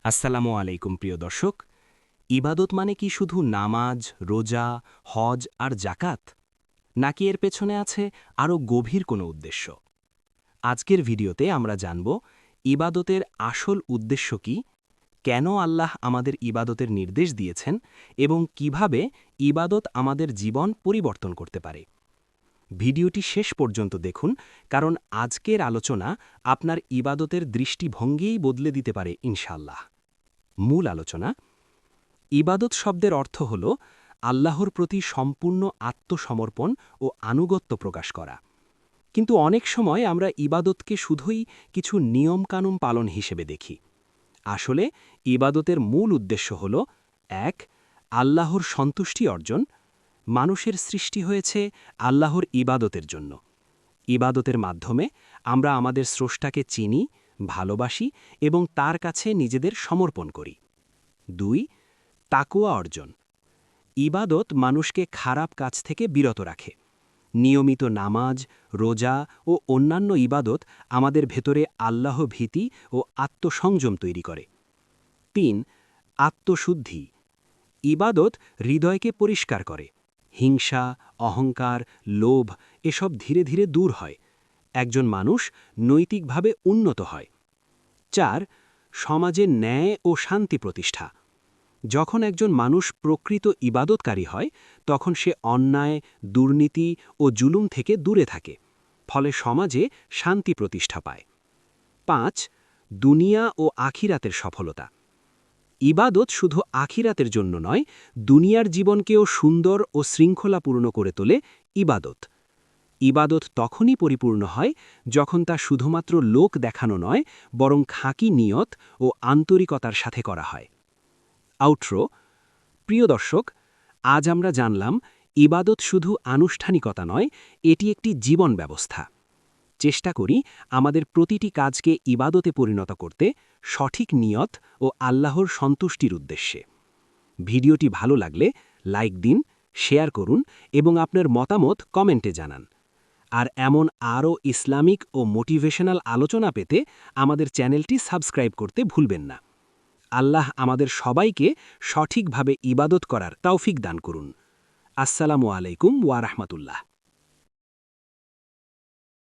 আসসালামু আলাইকুম প্রিয় দর্শক। ইবাদত মানে কি শুধু নামাজ, রোজা, হজ আর জাকাত, নাকি এর পেছনে আছে আরও গভীর কোনো উদ্দেশ্য? আজকের ভিডিওতে আমরা জানব ইবাদতের আসল উদ্দেশ্য কি, কেন আল্লাহ আমাদের ইবাদতের নির্দেশ দিয়েছেন এবং কিভাবে ইবাদত আমাদের জীবন পরিবর্তন করতে পারে। ভিডিওটি শেষ পর্যন্ত দেখুন, কারণ আজকের আলোচনা আপনার ইবাদতের দৃষ্টিভঙ্গিই বদলে দিতে পারে ইনশাআল্লাহ। মূল আলোচনা। ইবাদত শব্দের অর্থ হল আল্লাহর প্রতি সম্পূর্ণ আত্মসমর্পণ ও আনুগত্য প্রকাশ করা। কিন্তু অনেক সময় আমরা ইবাদতকে শুধুই কিছু নিয়মকানুন পালন হিসেবে দেখি। আসলে ইবাদতের মূল উদ্দেশ্য হল ১. আল্লাহর সন্তুষ্টি অর্জন। মানুষের সৃষ্টি হয়েছে আল্লাহর ইবাদতের জন্য। ইবাদতের মাধ্যমে আমরা আমাদের স্রষ্টাকে চিনি, ভালোবাসি এবং তার কাছে নিজেদের সমর্পণ করি। ২. তাকওয়া অর্জন। ইবাদত মানুষকে খারাপ কাজ থেকে বিরত রাখে। নিয়মিত নামাজ, রোজা ও অন্যান্য ইবাদত আমাদের ভেতরে আল্লাহ ভীতি ও আত্মসংযম তৈরি করে। ৩. আত্মশুদ্ধি। ইবাদত হৃদয়কে পরিষ্কার করে। হিংসা, অহংকার, লোভ এসব ধীরে ধীরে দূর হয়। একজন মানুষ নৈতিকভাবে উন্নত হয়। ৪. সমাজে ন্যায় ও শান্তি প্রতিষ্ঠা। যখন একজন মানুষ প্রকৃত ইবাদতকারী হয়, তখন সে অন্যায়, দুর্নীতি ও জুলুম থেকে দূরে থাকে। ফলে সমাজে শান্তি প্রতিষ্ঠা পায়। ৫. দুনিয়া ও আখিরাতের সফলতা। ইবাদত শুধু আখিরাতের জন্য নয়, দুনিয়ার জীবনকেও সুন্দর ও শৃঙ্খলাপূর্ণ করে তোলে। ইবাদত তখনই পরিপূর্ণ হয় যখন তা শুধুমাত্র লোক দেখানো নয়, বরং খাঁটি নিয়ত ও আন্তরিকতার সাথে করা হয়। আউট্রো। প্রিয় দর্শক, আজ আমরা জানলাম ইবাদত শুধু আনুষ্ঠানিকতা নয়, এটি একটি জীবন ব্যবস্থা। চেষ্টা করি আমাদের প্রতিটি কাজকে ইবাদতে পরিণত করতে, সঠিক নিয়ত ও আল্লাহর সন্তুষ্টির উদ্দেশ্যে। ভিডিওটি ভালো লাগলে লাইক দিন, শেয়ার করুন এবং আপনার মতামত কমেন্টে জানান। আর এমন আরও ইসলামিক ও মোটিভেশনাল আলোচনা পেতে আমাদের চ্যানেলটি সাবস্ক্রাইব করতে ভুলবেন না। আল্লাহ আমাদের সবাইকে সঠিকভাবে ইবাদত করার তৌফিক দান করুন। আসসালামু আলাইকুম ওয়া রাহমাতুল্লাহ।